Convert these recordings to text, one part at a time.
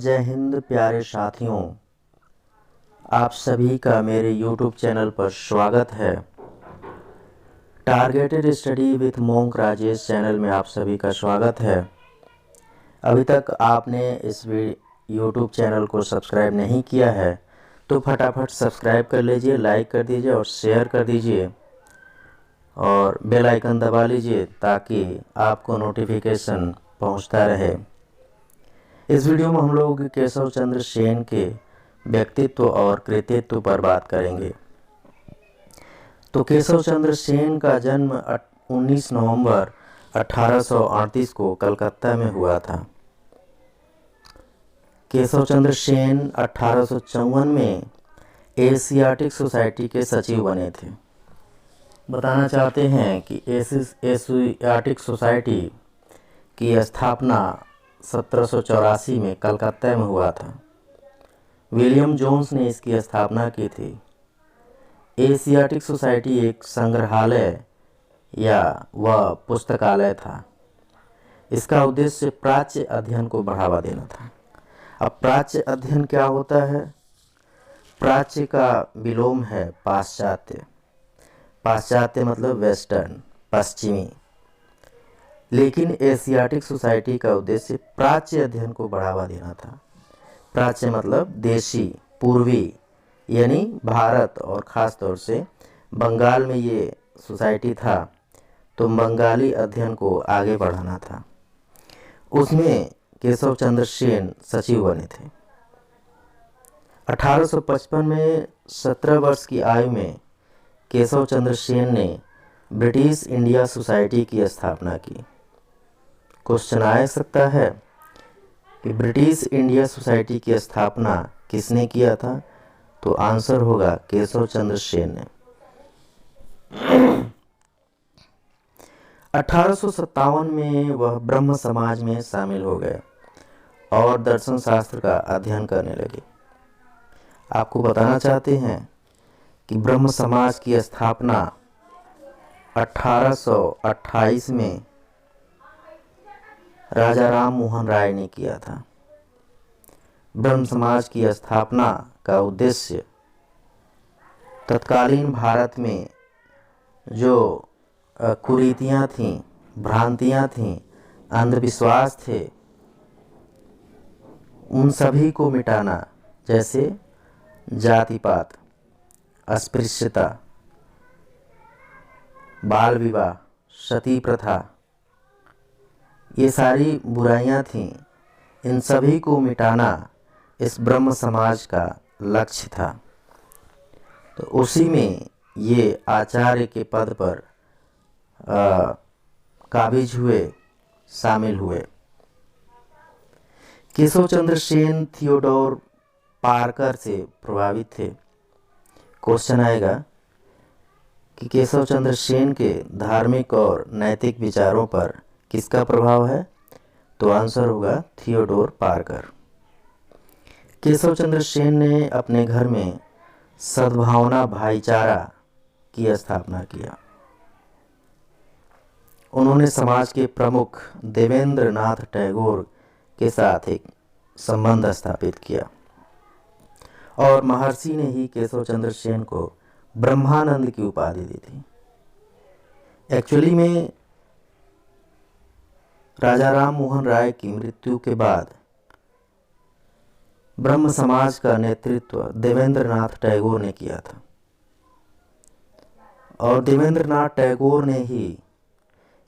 जय हिंद प्यारे साथियों, आप सभी का मेरे YouTube चैनल पर स्वागत है। Targeted study with monk Rajesh channel में आप सभी का स्वागत है। अभी तक आपने इस YouTube चैनल को सब्सक्राइब नहीं किया है तो फटाफट सब्सक्राइब कर लीजिए, लाइक कर दीजिए और शेयर कर दीजिए और बेल आइकन दबा लीजिए ताकि आपको नोटिफिकेशन पहुंचता रहे। इस वीडियो में हम लोग केशव चंद्र सेन के व्यक्तित्व और कृतित्व पर बात करेंगे। तो केशव चंद्र सेन का जन्म 19 नवंबर 1838 को कलकत्ता में हुआ था। केशव चंद्र सेन 1854 में एशियाटिक सोसाइटी के सचिव बने थे। बताना चाहते हैं कि एशियाटिक सोसाइटी की स्थापना 1784 में कलकत्ता में हुआ था। विलियम जोन्स ने इसकी स्थापना की थी। एशियाटिक सोसाइटी एक संग्रहालय या वह पुस्तकालय था। इसका उद्देश्य प्राच्य अध्ययन को बढ़ावा देना था। अब प्राच्य अध्ययन क्या होता है? प्राच्य का विलोम है पाश्चात्य। पाश्चात्य मतलब वेस्टर्न, पश्चिमी। लेकिन एशियाटिक सोसाइटी का उद्देश्य प्राच्य अध्ययन को बढ़ावा देना था। प्राच्य मतलब देशी, पूर्वी, यानी भारत और ख़ास तौर से बंगाल में ये सोसाइटी था, तो बंगाली अध्ययन को आगे बढ़ाना था। उसमें केशव चंद्र सेन सचिव बने थे। 1855 में 17 वर्ष की आयु में केशव चंद्र सेन ने ब्रिटिश इंडिया सोसाइटी की स्थापना की। क्वेश्चन आ सकता है कि ब्रिटिश इंडिया सोसाइटी की स्थापना किसने किया था? तो आंसर होगा केशव चंद्र सेन ने। 1857 में वह ब्रह्म समाज में शामिल हो गए और दर्शन शास्त्र का अध्ययन करने लगे। आपको बताना चाहते हैं कि ब्रह्म समाज की स्थापना 1828 में राजा राम मोहन राय ने किया था। ब्रह्म समाज की स्थापना का उद्देश्य तत्कालीन भारत में जो कुरीतियाँ थीं, भ्रांतियाँ थीं, अंधविश्वास थे, उन सभी को मिटाना, जैसे जातिपात, अस्पृश्यता, बाल विवाह, सती प्रथा, ये सारी बुराइयां थीं। इन सभी को मिटाना इस ब्रह्म समाज का लक्ष्य था। तो उसी में ये आचार्य के पद पर काबिज हुए, शामिल हुए। केशव चंद्र सेन थियोडोर पार्कर से प्रभावित थे। क्वेश्चन आएगा कि केशव चंद्र सेन के धार्मिक और नैतिक विचारों पर किसका प्रभाव है? तो आंसर होगा थियोडोर पार्कर। केशव चंद्र सेन ने अपने घर में सद्भावना भाईचारा की स्थापना किया। उन्होंने समाज के प्रमुख देवेंद्र नाथ टैगोर के साथ एक संबंध स्थापित किया और महर्षि ने ही केशव चंद्र सेन को ब्रह्मानंद की उपाधि दी थी। एक्चुअली में राजा राम मोहन राय की मृत्यु के बाद ब्रह्म समाज का नेतृत्व देवेंद्र नाथ टैगोर ने किया था और देवेंद्र नाथ टैगोर ने ही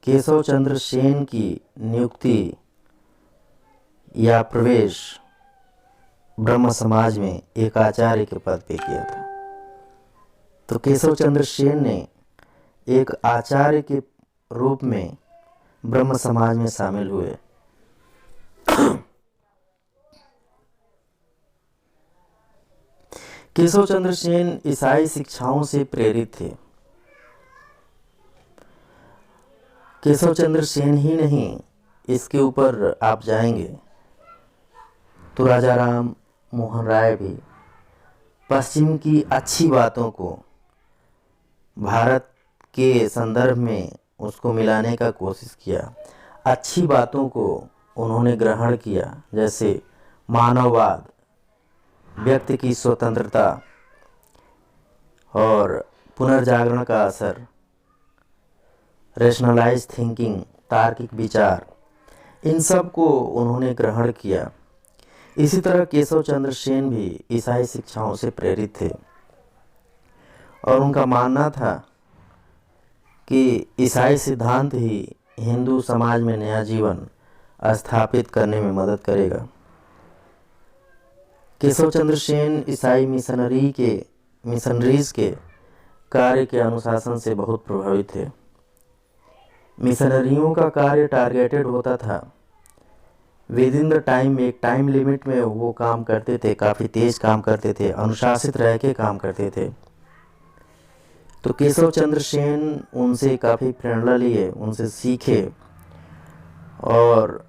केशव चंद्र सेन की नियुक्ति या प्रवेश ब्रह्म समाज में एक आचार्य के पद पे किया था। तो केशव चंद्र सेन ने एक आचार्य के रूप में ब्रह्म समाज में शामिल हुए। केशव चंद्र सेन ईसाई शिक्षाओं से प्रेरित थे। केशव चंद्र सेन ही नहीं, इसके ऊपर आप जाएंगे तो राजा राम मोहन राय भी पश्चिम की अच्छी बातों को भारत के संदर्भ में उसको मिलाने का कोशिश किया। अच्छी बातों को उन्होंने ग्रहण किया, जैसे मानववाद, व्यक्ति की स्वतंत्रता और पुनर्जागरण का असर, रैशनलाइज थिंकिंग, तार्किक विचार, इन सब को उन्होंने ग्रहण किया। इसी तरह केशव चंद्र सेन भी ईसाई शिक्षाओं से प्रेरित थे और उनका मानना था कि ईसाई सिद्धांत ही हिंदू समाज में नया जीवन स्थापित करने में मदद करेगा। केशव चंद्र सेन ईसाई मिशनरीज के कार्य के अनुशासन से बहुत प्रभावित थे। मिशनरियों का कार्य टारगेटेड होता था, विद इन द टाइम, एक टाइम लिमिट में वो काम करते थे, काफ़ी तेज काम करते थे, अनुशासित रह के काम करते थे। तो केशव चंद्र सेन उनसे काफ़ी प्रेरणा लिए, उनसे सीखे और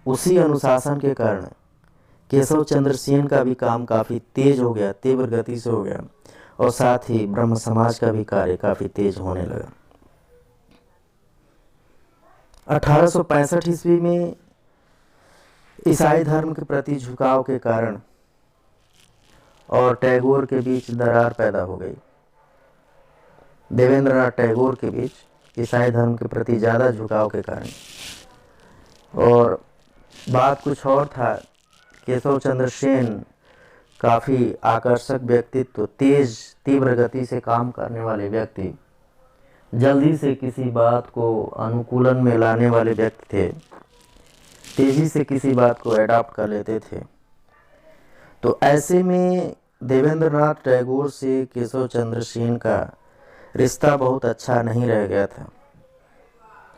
उसी अनुशासन के कारण केशव चंद्र सेन का भी काम काफ़ी तेज हो गया, तीव्र गति से हो गया और साथ ही ब्रह्म समाज का भी कार्य काफ़ी तेज होने लगा। 1865 ईस्वी में ईसाई धर्म के प्रति झुकाव के कारण और टैगोर के बीच दरार पैदा हो गई। देवेंद्रनाथ टैगोर के बीच ईसाई धर्म के प्रति ज़्यादा झुकाव के कारण, और बात कुछ और था। केशव चंद्र सेन काफ़ी आकर्षक व्यक्तित्व, तेज तीव्र गति से काम करने वाले व्यक्ति, जल्दी से किसी बात को अनुकूलन में लाने वाले व्यक्ति थे, तेजी से किसी बात को अडॉप्ट कर लेते थे। तो ऐसे में देवेंद्रनाथ टैगोर से केशव चंद्र सेन का रिश्ता बहुत अच्छा नहीं रह गया था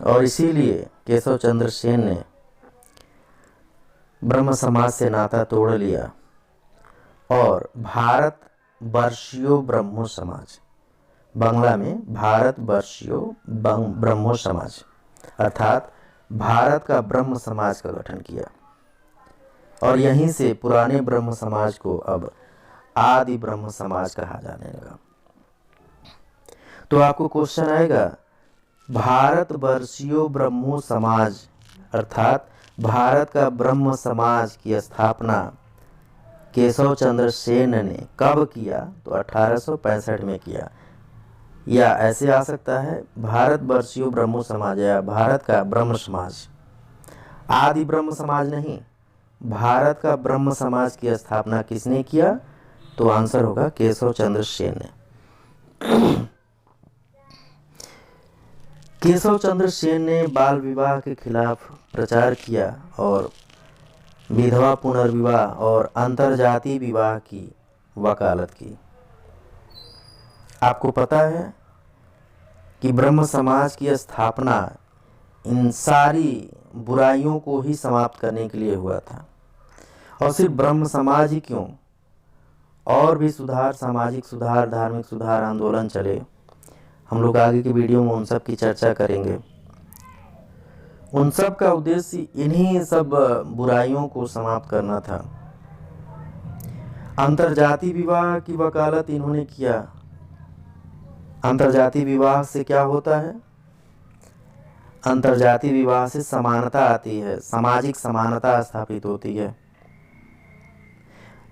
और इसीलिए केशव चंद्र सेन ने ब्रह्म समाज से नाता तोड़ लिया और भारत वर्षीयो ब्रह्मो समाज, बांग्ला में भारत वर्षीयो ब्रह्मो समाज अर्थात भारत का ब्रह्म समाज का गठन किया और यहीं से पुराने ब्रह्म समाज को अब आदि ब्रह्म समाज कहा जाने लगा। तो आपको क्वेश्चन आएगा, भारत वर्षीयो ब्रह्मो समाज अर्थात भारत का ब्रह्म समाज की स्थापना केशव चंद्र सेन ने कब किया? तो 1865 में किया। या ऐसे आ सकता है, भारत वर्षीय ब्रह्मो समाज या भारत का ब्रह्म समाज, आदि ब्रह्म समाज नहीं, भारत का ब्रह्म समाज की स्थापना किसने किया? तो आंसर होगा केशव चंद्र सेन ने। केशव चंद्र सेन ने बाल विवाह के खिलाफ प्रचार किया और विधवा पुनर्विवाह और अंतरजातीय विवाह की वकालत की। आपको पता है कि ब्रह्म समाज की स्थापना इन सारी बुराइयों को ही समाप्त करने के लिए हुआ था। और सिर्फ ब्रह्म समाज ही क्यों, और भी सुधार, सामाजिक सुधार, धार्मिक सुधार आंदोलन चले। हम लोग आगे की वीडियो में उन सब की चर्चा करेंगे। उन सब का उद्देश्य इन्हीं सब बुराइयों को समाप्त करना था। अंतरजातीय विवाह की वकालत इन्होंने किया। अंतरजातीय विवाह से क्या होता है? अंतरजातीय विवाह से समानता आती है, सामाजिक समानता स्थापित होती है।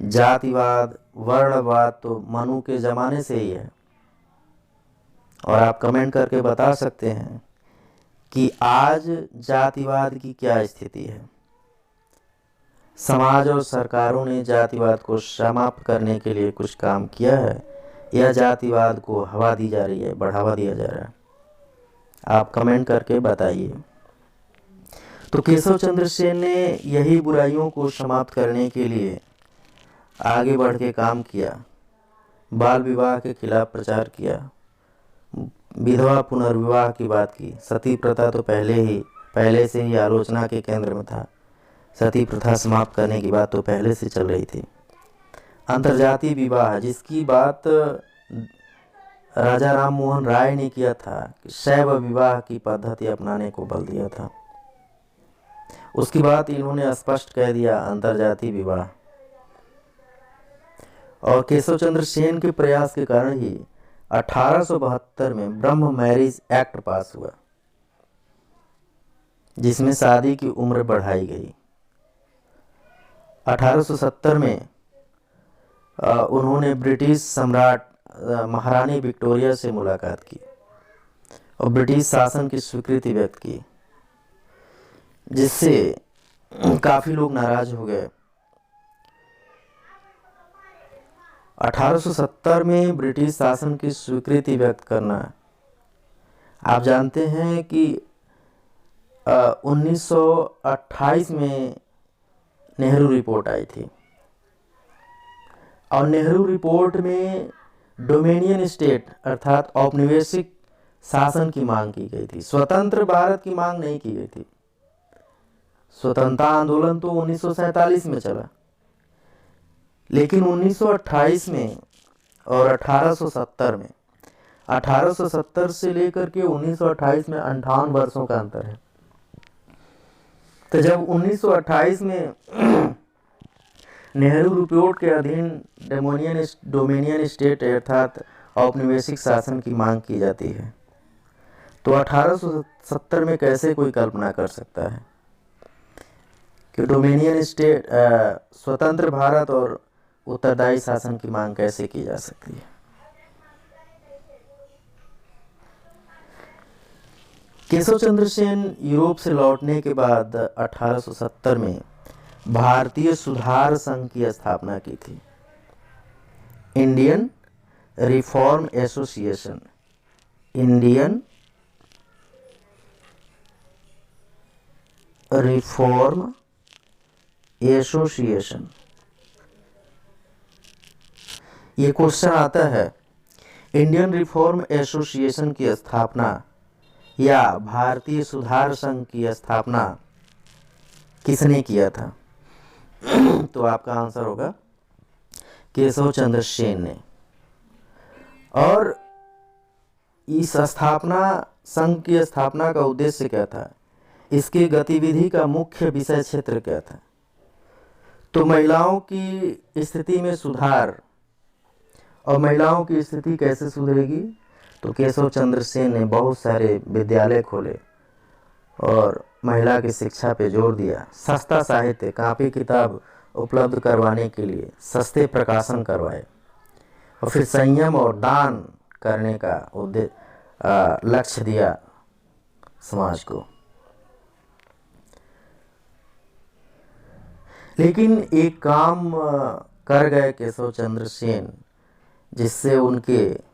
जातिवाद, वर्णवाद तो मनु के जमाने से ही है और आप कमेंट करके बता सकते हैं कि आज जातिवाद की क्या स्थिति है। समाज और सरकारों ने जातिवाद को समाप्त करने के लिए कुछ काम किया है या जातिवाद को हवा दी जा रही है, बढ़ावा दिया जा रहा है? आप कमेंट करके बताइए। तो केशव चंद्र सेन ने यही बुराइयों को समाप्त करने के लिए आगे बढ़ के काम किया, बाल विवाह के खिलाफ प्रचार किया, विधवा पुनर्विवाह की बात की। सती प्रथा तो पहले से ही आलोचना के केंद्र में था। सती प्रथा समाप्त करने की बात तो पहले से चल रही थी। अंतरजातीय विवाह, जिसकी बात राजा राम मोहन राय ने किया था, कि शैव विवाह की पद्धति अपनाने को बल दिया था, उसकी बात इन्होंने स्पष्ट कह दिया, अंतरजातीय विवाह। और केशव चंद्र सेन के प्रयास के कारण ही 1872 में ब्रह्म मैरिज एक्ट पास हुआ, जिसमें शादी की उम्र बढ़ाई गई। 1870 में उन्होंने ब्रिटिश सम्राट महारानी विक्टोरिया से मुलाकात की और ब्रिटिश शासन की स्वीकृति व्यक्त की, जिससे काफ़ी लोग नाराज हो गए। 1870 में ब्रिटिश शासन की स्वीकृति व्यक्त करना, आप जानते हैं कि 1928 में नेहरू रिपोर्ट आई थी और नेहरू रिपोर्ट में डोमिनियन स्टेट अर्थात औपनिवेशिक शासन की मांग की गई थी। स्वतंत्र भारत की मांग नहीं की गई थी। स्वतंत्रता आंदोलन तो 1947 में चला, लेकिन 1928 में और 1870 में, 1870 से लेकर के 1928 में 58 वर्षों का अंतर है। तो जब 1928 में नेहरू रिपोर्ट के अधीन डोमिनियन स्टेट अर्थात औपनिवेशिक शासन की मांग की जाती है, तो 1870 में कैसे कोई कल्पना कर सकता है कि डोमिनियन स्टेट स्वतंत्र भारत और उत्तरदायी शासन की मांग कैसे की जा सकती है। केशव चंद्र सेन यूरोप से लौटने के बाद 1870 में भारतीय सुधार संघ की स्थापना की थी। Indian reform association, Indian reform association. ये क्वेश्चन आता है, इंडियन रिफॉर्म एसोसिएशन की स्थापना या भारतीय सुधार संघ की स्थापना किसने किया था? तो आपका आंसर होगा केशव चंद्र सेन ने। और इस संघ की स्थापना का उद्देश्य क्या था? इसकी गतिविधि का मुख्य विषय क्षेत्र क्या था? तो महिलाओं की स्थिति में सुधार। और महिलाओं की स्थिति कैसे सुधरेगी? तो केशव चंद्र सेन ने बहुत सारे विद्यालय खोले और महिला की शिक्षा पे जोर दिया। सस्ता साहित्य, कापी किताब उपलब्ध करवाने के लिए सस्ते प्रकाशन करवाए और फिर संयम और दान करने का लक्ष्य दिया समाज को। लेकिन एक काम कर गए केशव चंद्र सेन, जिससे उनके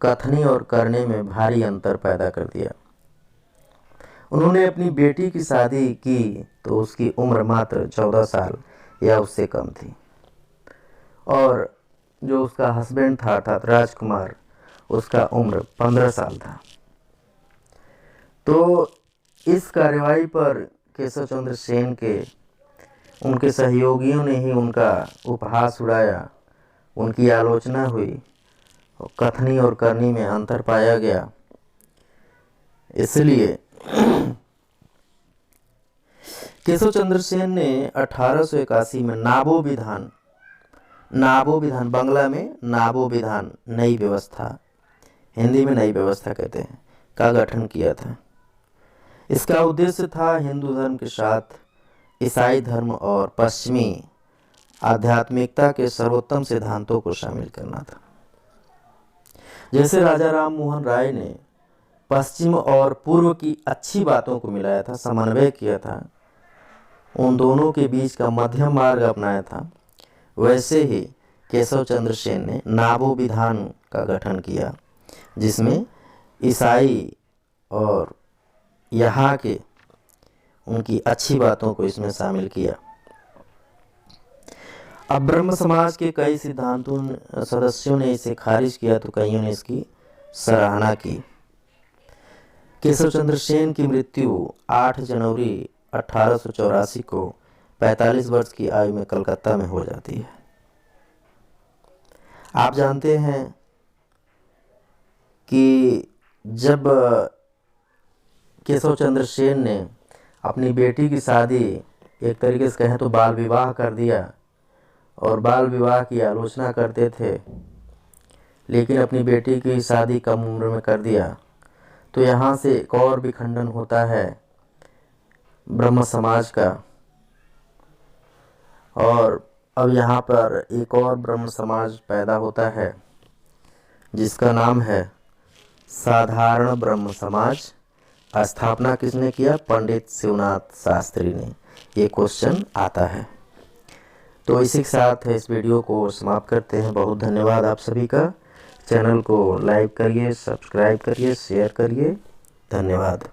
कथनी और करने में भारी अंतर पैदा कर दिया। उन्होंने अपनी बेटी की शादी की तो उसकी उम्र मात्र 14 साल या उससे कम थी, और जो उसका हस्बैंड था अर्थात राजकुमार, उसका उम्र 15 साल था। तो इस कार्यवाही पर केशव चंद्र सेन के उनके सहयोगियों ने ही उनका उपहास उड़ाया, उनकी आलोचना हुई और कथनी और करनी में अंतर पाया गया। इसलिए केशव चंद्र सेन ने 1881 में नाबो विधान, बांग्ला में नाबो विधान, नई व्यवस्था, हिंदी में नई व्यवस्था कहते हैं, का गठन किया था। इसका उद्देश्य था हिंदू धर्म के साथ ईसाई धर्म और पश्चिमी आध्यात्मिकता के सर्वोत्तम सिद्धांतों को शामिल करना था। जैसे राजा राम मोहन राय ने पश्चिम और पूर्व की अच्छी बातों को मिलाया था, समन्वय किया था, उन दोनों के बीच का मध्यम मार्ग अपनाया था, वैसे ही केशव चंद्र सेन ने नाबो विधान का गठन किया, जिसमें ईसाई और यहाँ के उनकी अच्छी बातों को इसमें शामिल किया। अब ब्रह्म समाज के कई सिद्धांतों सदस्यों ने इसे खारिज किया तो कईयों ने इसकी सराहना की। केशव चंद्र सेन की मृत्यु 8 जनवरी 1884 को 45 वर्ष की आयु में कलकत्ता में हो जाती है। आप जानते हैं कि जब केशव चंद्र सेन ने अपनी बेटी की शादी एक तरीके से कहें तो बाल विवाह कर दिया, और बाल विवाह की आलोचना करते थे, लेकिन अपनी बेटी की शादी कम उम्र में कर दिया, तो यहाँ से एक और भी खंडन होता है ब्रह्म समाज का। और अब यहाँ पर एक और ब्रह्म समाज पैदा होता है जिसका नाम है साधारण ब्रह्म समाज। स्थापना किसने किया? पंडित शिवनाथ शास्त्री ने। ये क्वेश्चन आता है। तो इसी के साथ इस वीडियो को समाप्त करते हैं। बहुत धन्यवाद आप सभी का। चैनल को लाइक करिए, सब्सक्राइब करिए, शेयर करिए। धन्यवाद।